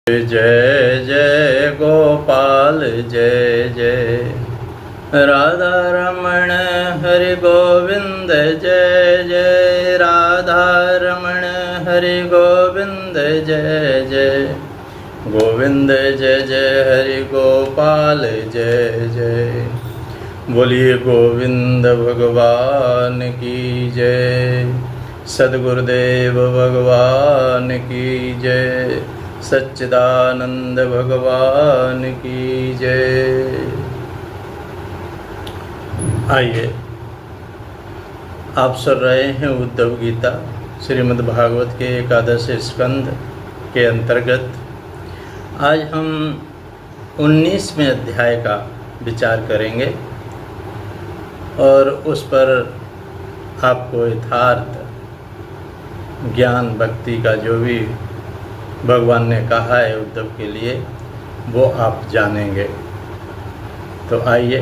जय जय गोपाल जय जय राधा रमण हरि गोविंद जय जय राधा रमण हरि गोविंद जय जय गोविंद जय जय हरि गोपाल जय जय। बोलिए गोविंद भगवान की जय, सद्गुरुदेव भगवान की जय, सच्चिदानंद भगवान की जय। आइए, आप सुन रहे हैं उद्धव गीता श्रीमद् भागवत के एकादश स्कंद के अंतर्गत। आज हम 19वें अध्याय का विचार करेंगे और उस पर आपको यथार्थ ज्ञान भक्ति का जो भी भगवान ने कहा है उद्धव के लिए वो आप जानेंगे। तो आइए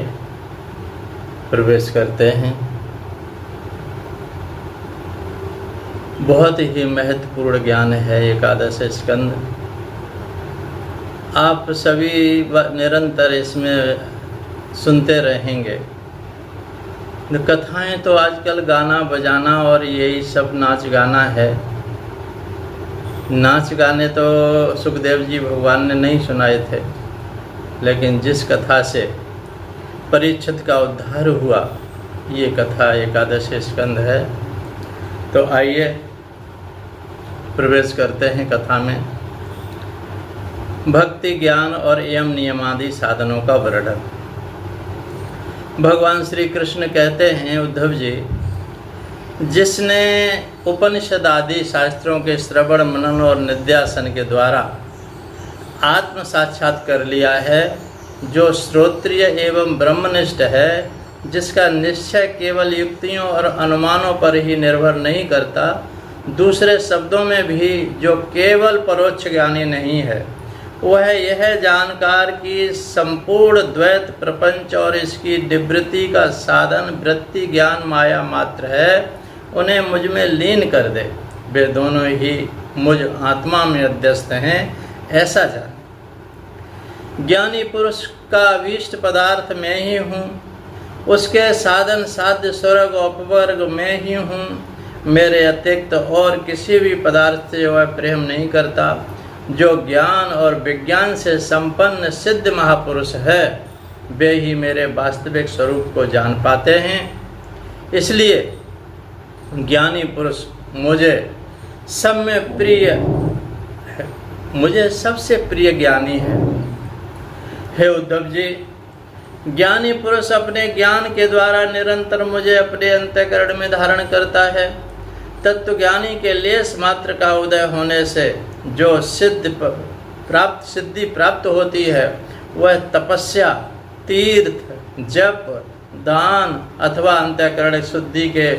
प्रवेश करते हैं। बहुत ही महत्वपूर्ण ज्ञान है एकादश स्कंद। आप सभी निरंतर इसमें सुनते रहेंगे। कथाएं तो आजकल गाना बजाना और यही सब नाच गाना है। नाच गाने तो सुखदेव जी भगवान ने नहीं सुनाए थे, लेकिन जिस कथा से परीक्षित का उद्धार हुआ ये कथा एकादश स्कंद है। तो आइए प्रवेश करते हैं कथा में। भक्ति ज्ञान और यम नियमादि साधनों का वर्णन। भगवान श्री कृष्ण कहते हैं, उद्धव जी, जिसने उपनिषद आदि शास्त्रों के श्रवण मनन और निध्यासन के द्वारा आत्म साक्षात कर लिया है, जो श्रोत्रिय एवं ब्रह्मनिष्ठ है, जिसका निश्चय केवल युक्तियों और अनुमानों पर ही निर्भर नहीं करता, दूसरे शब्दों में भी जो केवल परोक्ष ज्ञानी नहीं है, वह यह जानकार कि संपूर्ण द्वैत प्रपंच और इसकी निवृत्ति का साधन वृत्ति ज्ञान माया मात्र है, उन्हें मुझ में लीन कर दे। वे दोनों ही मुझ आत्मा में अध्यस्त हैं, ऐसा जान। ज्ञानी पुरुष का अभीष्ट पदार्थ मैं ही हूँ, उसके साधन साध्य स्वर्ग उपवर्ग मैं ही हूँ। मेरे अतिरिक्त और किसी भी पदार्थ से वह प्रेम नहीं करता। जो ज्ञान और विज्ञान से संपन्न सिद्ध महापुरुष है, वे ही मेरे वास्तविक स्वरूप को जान पाते हैं। इसलिए ज्ञानी पुरुष मुझे सब में प्रिय है, मुझे सबसे प्रिय ज्ञानी है। हे उद्धव जी, ज्ञानी पुरुष अपने ज्ञान के द्वारा निरंतर मुझे अपने अंतःकरण में धारण करता है। तत्व ज्ञानी के लेस मात्र का उदय होने से जो सिद्धि प्राप्त होती है, वह तपस्या, तीर्थ, जप, दान अथवा अंतःकरण शुद्धि के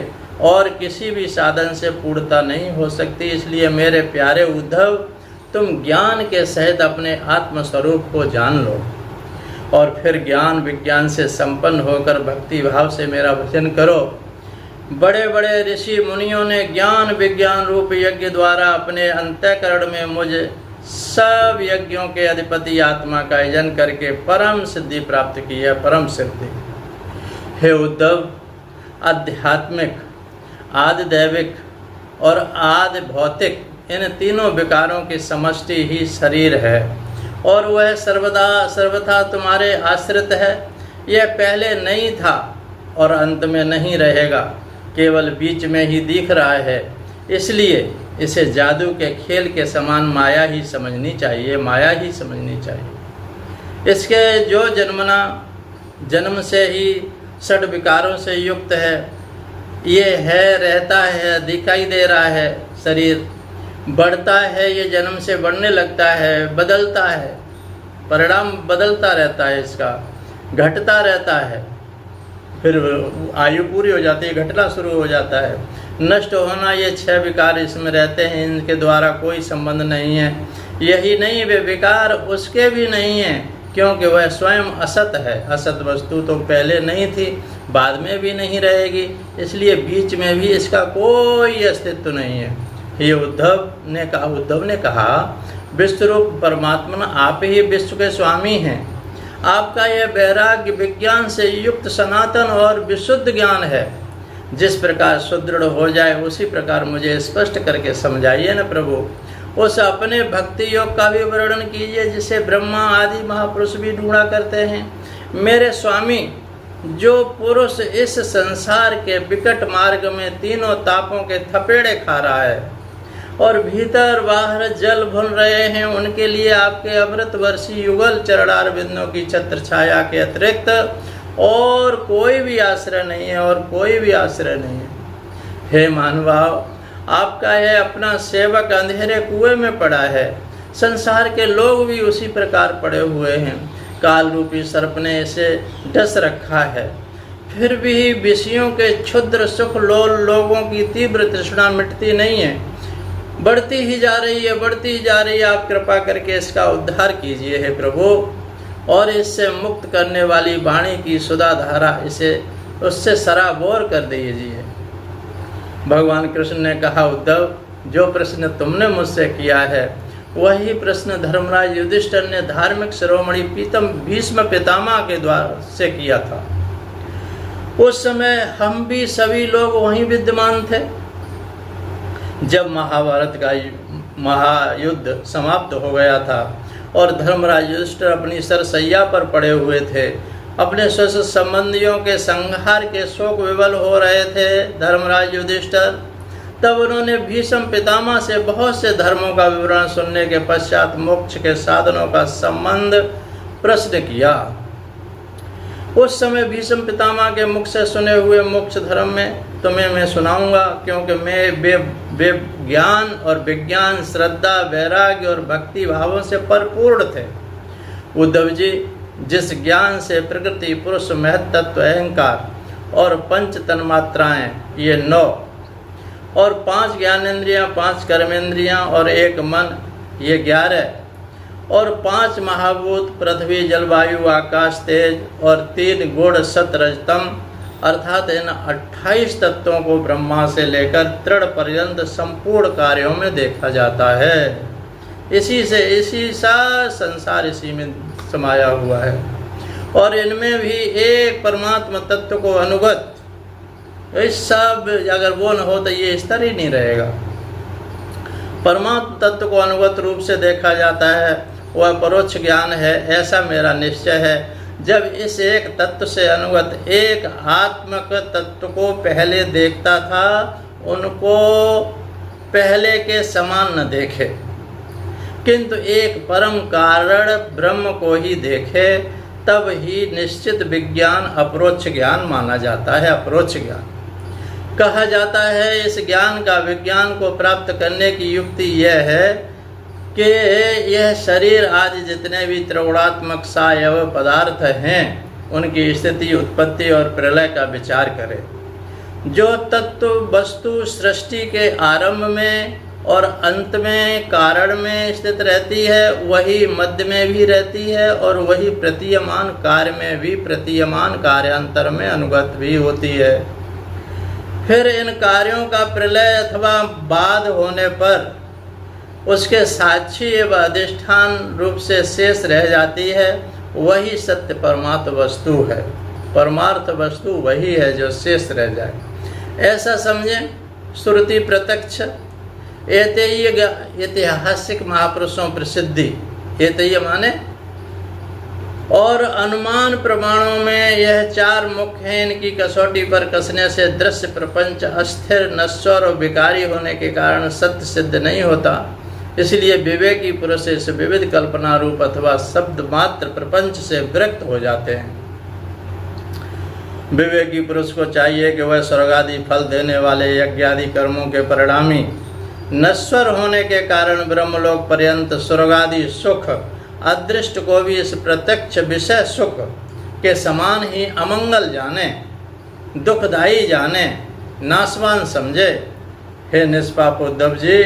और किसी भी साधन से पूर्णता नहीं हो सकती। इसलिए मेरे प्यारे उद्धव, तुम ज्ञान के सहित अपने आत्मस्वरूप को जान लो और फिर ज्ञान विज्ञान से संपन्न होकर भक्ति भाव से मेरा भजन करो। बड़े बड़े ऋषि मुनियों ने ज्ञान विज्ञान रूप यज्ञ द्वारा अपने अंतःकरण में मुझे सब यज्ञों के अधिपति आत्मा का यजन करके परम सिद्धि प्राप्त की है। परम सिद्धि। हे उद्धव, आध्यात्मिक, आदि दैविक और आदि भौतिक इन तीनों विकारों की समष्टि ही शरीर है और वह सर्वथा तुम्हारे आश्रित है। यह पहले नहीं था और अंत में नहीं रहेगा, केवल बीच में ही दिख रहा है। इसलिए इसे जादू के खेल के समान माया ही समझनी चाहिए, माया ही समझनी चाहिए। इसके जो जन्म से ही षड विकारों से युक्त है, ये है, रहता है, दिखाई दे रहा है। शरीर बढ़ता है, ये जन्म से बढ़ने लगता है, बदलता है, परिणाम बदलता रहता है, इसका घटता रहता है, फिर आयु पूरी हो जाती है, घटना शुरू हो जाता है, नष्ट होना। ये 6 विकार इसमें रहते हैं, इनके द्वारा कोई संबंध नहीं है। यही नहीं, वे विकार उसके भी नहीं हैं, क्योंकि वह स्वयं असत है। असत वस्तु तो पहले नहीं थी, बाद में भी नहीं रहेगी, इसलिए बीच में भी इसका कोई अस्तित्व नहीं है। ये उद्धव ने कहा, विश्वरूप परमात्मा आप ही विश्व के स्वामी हैं। आपका यह वैराग्य विज्ञान से युक्त सनातन और विशुद्ध ज्ञान है। जिस प्रकार सुदृढ़ हो जाए उसी प्रकार मुझे स्पष्ट करके समझाइए न प्रभु। उस अपने भक्ति योग का भी वर्णन कीजिए जिसे ब्रह्मा आदि महापुरुष भी ढूंढा करते हैं। मेरे स्वामी, जो पुरुष इस संसार के विकट मार्ग में तीनों तापों के थपेड़े खा रहा है और भीतर बाहर जल भुन रहे हैं, उनके लिए आपके अमृत वर्षी युगल चरणार बिंदों की छत्र छाया के अतिरिक्त और कोई भी आश्रय नहीं है, और कोई भी आश्रय नहीं है। हे मानवाव, आपका यह अपना सेवक अंधेरे कुएं में पड़ा है। संसार के लोग भी उसी प्रकार पड़े हुए हैं। काल रूपी सर्प ने इसे डस रखा है। फिर भी विषयों के क्षुद्र सुख लोल लोगों की तीव्र तृष्णा मिटती नहीं है, बढ़ती ही जा रही है, बढ़ती ही जा रही है। आप कृपा करके इसका उद्धार कीजिए हे प्रभु, और इससे मुक्त करने वाली वाणी की सुधा धारा इसे उससे सराबोर कर दीजिए। भगवान कृष्ण ने कहा, उद्धव, जो प्रश्न तुमने मुझसे किया है वही प्रश्न धर्मराज युधिष्ठिर ने धार्मिक शिरोमणि पीतम भीष्म पितामह के द्वारा से किया था। उस समय हम भी सभी लोग वहीं विद्यमान थे जब महाभारत का महायुद्ध समाप्त हो गया था और धर्मराज युधिष्ठिर अपनी सरसैया पर पड़े हुए थे। अपने स्वस्थ संबंधियों के संहार के शोक विवल हो रहे थे धर्मराज युधिष्ठिर। तब उन्होंने भीष्म पितामह से बहुत से धर्मों का विवरण सुनने के पश्चात मोक्ष के साधनों का संबंध प्रश्न किया। उस समय भीष्म पितामह के मुख से सुने हुए मोक्ष धर्म में तुम्हें मैं सुनाऊंगा, क्योंकि वे ज्ञान और विज्ञान, श्रद्धा, वैराग्य और भक्ति भावों से परिपूर्ण थे। उद्धव जी, जिस ज्ञान से प्रकृति, पुरुष, महत्त्व, अहंकार और पंच तन्मात्राएं, ये 9 और 5 ज्ञानेंद्रियां, 5 कर्मेंद्रियां और 1 मन, ये 11 और 5 महाभूत पृथ्वी, जलवायु, आकाश, तेज और 3 गुण सत रजतम, अर्थात इन 28 तत्वों को ब्रह्मा से लेकर तृण पर्यंत संपूर्ण कार्यों में देखा जाता है। इसी सा संसार इसी में समाया हुआ है, और इनमें भी एक परमात्मा तत्व को अनुगत, इस सब अगर वो न हो तो ये स्तर ही नहीं रहेगा। परमात्मा तत्व को अनुगत रूप से देखा जाता है, वह परोक्ष ज्ञान है, ऐसा मेरा निश्चय है। जब इस एक तत्व से अनुगत एक आत्मक तत्व को पहले देखता था, उनको पहले के समान न देखे, किंतु एक परम कारण ब्रह्म को ही देखे, तब ही निश्चित विज्ञान अपरोक्ष ज्ञान माना जाता है। अपरोक्ष ज्ञान कहा जाता है। इस ज्ञान का विज्ञान को प्राप्त करने की युक्ति यह है कि यह शरीर आदि जितने भी त्रिगुणात्मक सावयव पदार्थ हैं, उनकी स्थिति, उत्पत्ति और प्रलय का विचार करे। जो तत्व वस्तु सृष्टि के आरंभ में और अंत में कारण में स्थित रहती है, वही मध्य में भी रहती है, और वही प्रतीयमान कार्य में भी प्रतीयमान कार्यांतर में अनुगत भी होती है। फिर इन कार्यों का प्रलय अथवा बाध होने पर उसके साक्षी एवं अधिष्ठान रूप से शेष रह जाती है, वही सत्य परमार्थ वस्तु है। परमार्थ वस्तु वही है जो शेष रह जाए, ऐसा समझें। श्रुति प्रत्यक्ष ऐतिहासिक महापुरुषों प्रसिद्धि, एतय माने, और अनुमान प्रमाणों में यह 4 मुख्य हैं। इनकी कसौटी पर कसने से दृश्य प्रपंच अस्थिर, नश्वर और विकारी होने के कारण सत्य सिद्ध नहीं होता। इसलिए विवेकी पुरुष इस विविध कल्पना रूप अथवा शब्द मात्र प्रपंच से विरक्त हो जाते हैं। विवेकी पुरुष को चाहिए कि वह स्वर्गादि फल देने वाले यज्ञ आदि कर्मों के परिणामी नश्वर होने के कारण ब्रह्मलोक पर्यंत स्वर्गादि सुख अदृष्ट को भी इस प्रत्यक्ष विषय सुख के समान ही अमंगल जाने, दुखदायी जाने, नाशवान समझे। हे निष्पाप उद्धव जी,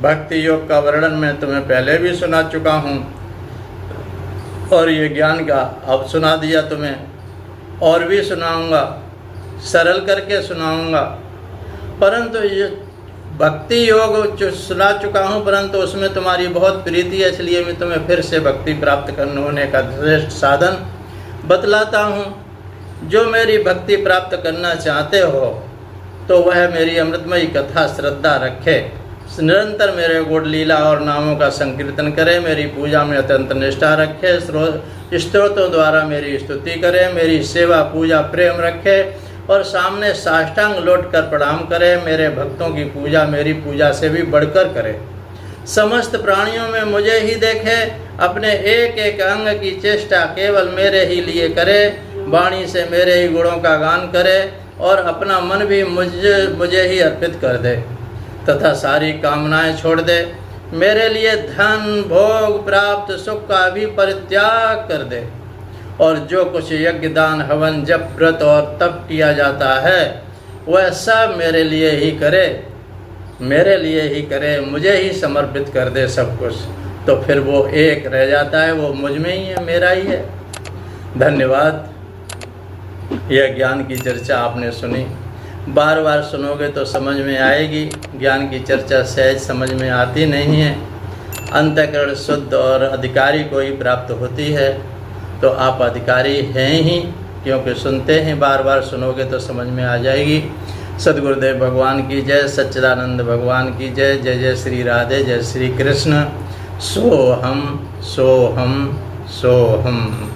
भक्ति योग का वर्णन मैं तुम्हें पहले भी सुना चुका हूँ, और ये ज्ञान का अब सुना दिया तुम्हें, और भी सुनाऊंगा, सरल करके सुनाऊंगा। परंतु ये भक्ति योग जो सुना चुका हूँ, परंतु उसमें तुम्हारी बहुत प्रीति है, इसलिए मैं तुम्हें फिर से भक्ति प्राप्त करने होने का श्रेष्ठ साधन बतलाता हूँ। जो मेरी भक्ति प्राप्त करना चाहते हो तो वह मेरी अमृतमयी कथा श्रद्धा रखे, निरंतर मेरे गुण लीला और नामों का संकीर्तन करे, मेरी पूजा में अत्यंत निष्ठा रखे, स्तोत्रों द्वारा मेरी स्तुति करे, मेरी सेवा पूजा प्रेम रखे और सामने साष्टांग लौट कर प्रणाम करे। मेरे भक्तों की पूजा मेरी पूजा से भी बढ़कर करे। समस्त प्राणियों में मुझे ही देखे, अपने एक एक अंग की चेष्टा केवल मेरे ही लिए करे, वाणी से मेरे ही गुणों का गान करे और अपना मन भी मुझे ही अर्पित कर दे तथा सारी कामनाएं छोड़ दे। मेरे लिए धन भोग प्राप्त सुख का भी परित्याग कर दे और जो कुछ यज्ञ दान हवन जप व्रत और तप किया जाता है वह सब मेरे लिए ही करे, मेरे लिए ही करे, मुझे ही समर्पित कर दे सब कुछ। तो फिर वो एक रह जाता है, वो मुझ में ही है, मेरा ही है। धन्यवाद। यह ज्ञान की चर्चा आपने सुनी, बार बार सुनोगे तो समझ में आएगी। ज्ञान की चर्चा सहज समझ में आती नहीं है, अंतःकरण शुद्ध और अधिकारी को ही प्राप्त होती है। तो आप अधिकारी हैं ही, क्योंकि सुनते हैं, बार बार सुनोगे तो समझ में आ जाएगी। सद्गुरुदेव भगवान की जय, सच्चिदानंद भगवान की जय। जय जय श्री राधे, जय श्री कृष्ण। सोहम सोहम सोहम।